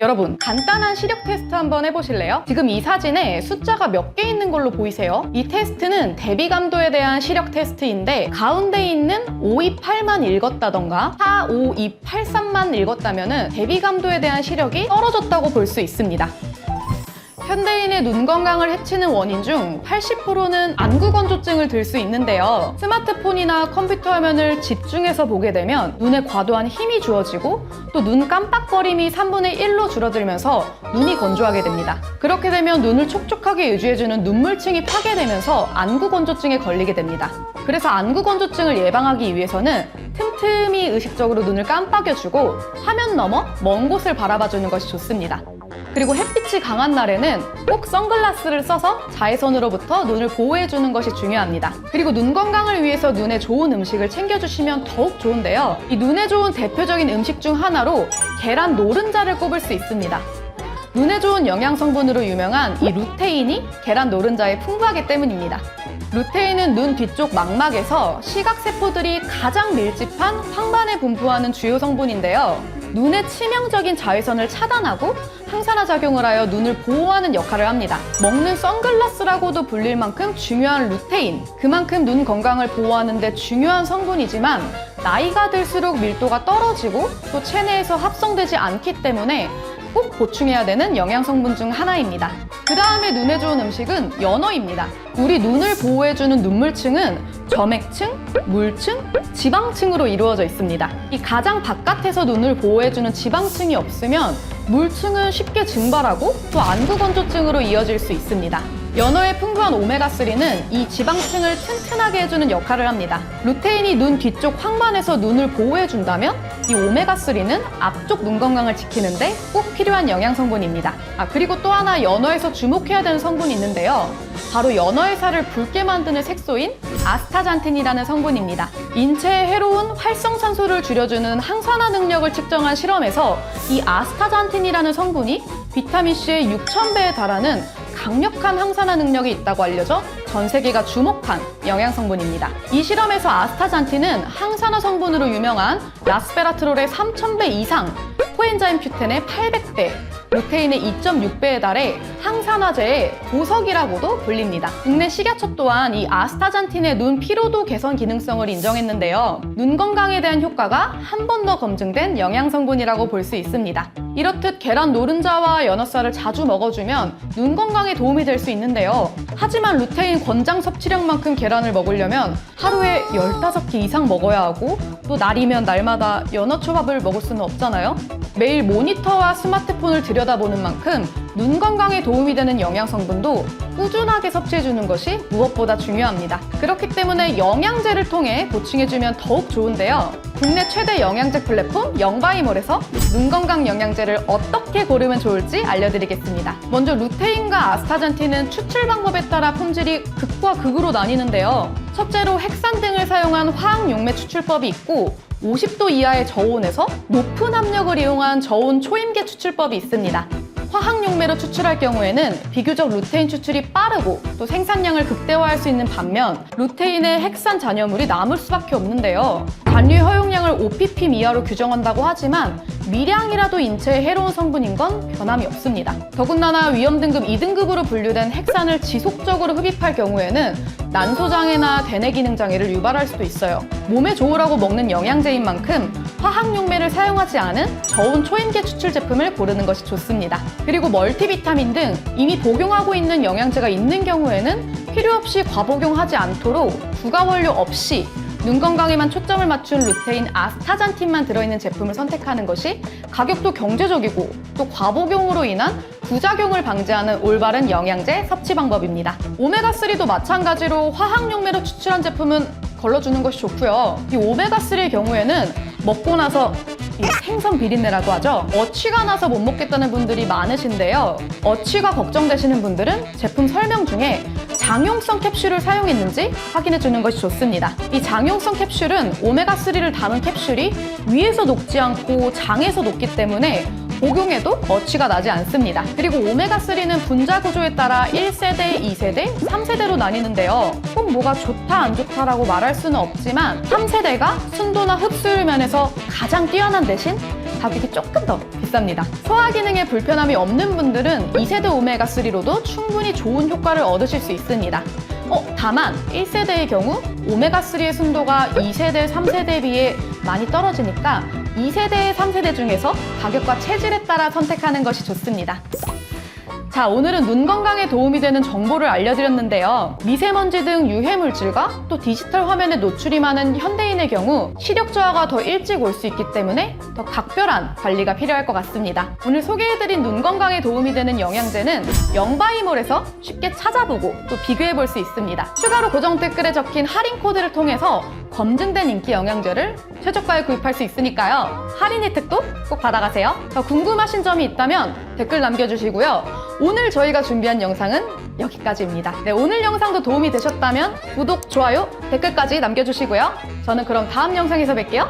여러분, 간단한 시력 테스트 한번 해보실래요? 지금 이 사진에 숫자가 몇 개 있는 걸로 보이세요? 이 테스트는 대비감도에 대한 시력 테스트인데 가운데 있는 528만 읽었다던가 45283만 읽었다면 대비감도에 대한 시력이 떨어졌다고 볼 수 있습니다. 현대인의 눈 건강을 해치는 원인 중 80%는 안구건조증을 들 수 있는데요. 스마트폰이나 컴퓨터 화면을 집중해서 보게 되면 눈에 과도한 힘이 주어지고 또 눈 깜빡거림이 3분의 1로 줄어들면서 눈이 건조하게 됩니다. 그렇게 되면 눈을 촉촉하게 유지해주는 눈물층이 파괴되면서 안구건조증에 걸리게 됩니다. 그래서 안구건조증을 예방하기 위해서는 틈틈이 의식적으로 눈을 깜빡여주고 화면 너머 먼 곳을 바라봐주는 것이 좋습니다. 그리고 햇빛이 강한 날에는 꼭 선글라스를 써서 자외선으로부터 눈을 보호해주는 것이 중요합니다. 그리고 눈 건강을 위해서 눈에 좋은 음식을 챙겨주시면 더욱 좋은데요. 이 눈에 좋은 대표적인 음식 중 하나로 계란 노른자를 꼽을 수 있습니다. 눈에 좋은 영양성분으로 유명한 이 루테인이 계란 노른자에 풍부하기 때문입니다. 루테인은 눈 뒤쪽 망막에서 시각세포들이 가장 밀집한 황반에 분포하는 주요 성분인데요. 눈의 치명적인 자외선을 차단하고 항산화 작용을 하여 눈을 보호하는 역할을 합니다. 먹는 선글라스라고도 불릴 만큼 중요한 루테인, 그만큼 눈 건강을 보호하는 데 중요한 성분이지만 나이가 들수록 밀도가 떨어지고 또 체내에서 합성되지 않기 때문에 꼭 보충해야 되는 영양성분 중 하나입니다. 그 다음에 눈에 좋은 음식은 연어입니다. 우리 눈을 보호해주는 눈물층은 점액층, 물층, 지방층으로 이루어져 있습니다. 이 가장 바깥에서 눈을 보호해주는 지방층이 없으면 물층은 쉽게 증발하고 또 안구건조증으로 이어질 수 있습니다. 연어의 풍부한 오메가3는 이 지방층을 튼튼하게 해주는 역할을 합니다. 루테인이 눈 뒤쪽 황반에서 눈을 보호해준다면 이 오메가3는 앞쪽 눈 건강을 지키는데 꼭 필요한 영양성분입니다. 그리고 또 하나 연어에서 주목해야 되는 성분이 있는데요. 바로 연어의 살을 붉게 만드는 색소인 아스타잔틴이라는 성분입니다. 인체에 해로운 활성산소를 줄여주는 항산화 능력을 측정한 실험에서 이 아스타잔틴이라는 성분이 비타민C의 6,000배에 달하는 강력한 항산화 능력이 있다고 알려져 전 세계가 주목한 영양성분입니다. 이 실험에서 아스타잔틴은 항산화 성분으로 유명한 라스베라트롤의 3,000배 이상, 코엔자임 큐텐의 800배, 루테인의 2.6배에 달해 항산화제의 보석이라고도 불립니다. 국내 식약처 또한 이 아스타잔틴의 눈 피로도 개선 기능성을 인정했는데요. 눈 건강에 대한 효과가 한 번 더 검증된 영양성분이라고 볼 수 있습니다. 이렇듯 계란 노른자와 연어살을 자주 먹어주면 눈 건강에 도움이 될 수 있는데요. 하지만 루테인 권장 섭취량만큼 계란을 먹으려면 하루에 15개 이상 먹어야 하고 또 날이면 날마다 연어초밥을 먹을 수는 없잖아요. 매일 모니터와 스마트폰을 들여다보는 만큼 눈 건강에 도움이 되는 영양성분도 꾸준하게 섭취해주는 것이 무엇보다 중요합니다. 그렇기 때문에 영양제를 통해 보충해주면 더욱 좋은데요. 국내 최대 영양제 플랫폼 영바이몰에서 눈 건강 영양제를 어떻게 고르면 좋을지 알려드리겠습니다. 먼저 루테인과 아스타잔틴은 추출 방법에 따라 품질이 극과 극으로 나뉘는데요. 첫째로 핵산 등을 사용한 화학 용매 추출법이 있고 50도 이하의 저온에서 높은 압력을 이용한 저온 초임계 추출법이 있습니다. 화학 용매로 추출할 경우에는 비교적 루테인 추출이 빠르고 또 생산량을 극대화할 수 있는 반면 루테인의 핵산 잔여물이 남을 수밖에 없는데요. 단위 허용량을 5ppm 이하로 규정한다고 하지만 미량이라도 인체에 해로운 성분인 건 변함이 없습니다. 더군다나 위험등급 2등급으로 분류된 핵산을 지속적으로 흡입할 경우에는 난소장애나 대뇌 기능 장애를 유발할 수도 있어요. 몸에 좋으라고 먹는 영양제인 만큼 화학 용매를 사용하지 않은 저온 초임계 추출 제품을 고르는 것이 좋습니다. 그리고 멀티비타민 등 이미 복용하고 있는 영양제가 있는 경우에는 필요 없이 과복용하지 않도록 부가 원료 없이 눈 건강에만 초점을 맞춘 루테인 아스타잔틴만 들어있는 제품을 선택하는 것이 가격도 경제적이고 또 과복용으로 인한 부작용을 방지하는 올바른 영양제 섭취 방법입니다. 오메가3도 마찬가지로 화학 용매로 추출한 제품은 걸러주는 것이 좋고요. 이 오메가3의 경우에는 먹고 나서 생선 비린내라고 하죠. 어취가 나서 못 먹겠다는 분들이 많으신데요. 어취가 걱정되시는 분들은 제품 설명 중에 장용성 캡슐을 사용했는지 확인해 주는 것이 좋습니다. 이 장용성 캡슐은 오메가3를 담은 캡슐이 위에서 녹지 않고 장에서 녹기 때문에 복용해도 어취가 나지 않습니다. 그리고 오메가3는 분자 구조에 따라 1세대, 2세대, 3세대로 나뉘는데요. 꼭 뭐가 좋다 안 좋다라고 말할 수는 없지만 3세대가 순도나 흡수율 면에서 가장 뛰어난 대신 가격이 조금 더 비쌉니다. 소화 기능에 불편함이 없는 분들은 2세대 오메가3로도 충분히 좋은 효과를 얻으실 수 있습니다. 다만 1세대의 경우 오메가3의 순도가 2세대, 3세대에 비해 많이 떨어지니까 2세대, 3세대 중에서 가격과 체질에 따라 선택하는 것이 좋습니다. 자, 오늘은 눈 건강에 도움이 되는 정보를 알려드렸는데요. 미세먼지 등 유해물질과 또 디지털 화면에 노출이 많은 현대인의 경우 시력 저하가 더 일찍 올 수 있기 때문에 더 각별한 관리가 필요할 것 같습니다. 오늘 소개해드린 눈 건강에 도움이 되는 영양제는 영바이몰에서 쉽게 찾아보고 또 비교해볼 수 있습니다. 추가로 고정 댓글에 적힌 할인 코드를 통해서 검증된 인기 영양제를 최저가에 구입할 수 있으니까요. 할인 혜택도 꼭 받아가세요. 더 궁금하신 점이 있다면 댓글 남겨주시고요. 오늘 저희가 준비한 영상은 여기까지입니다. 네, 오늘 영상도 도움이 되셨다면 구독, 좋아요, 댓글까지 남겨주시고요. 저는 그럼 다음 영상에서 뵐게요.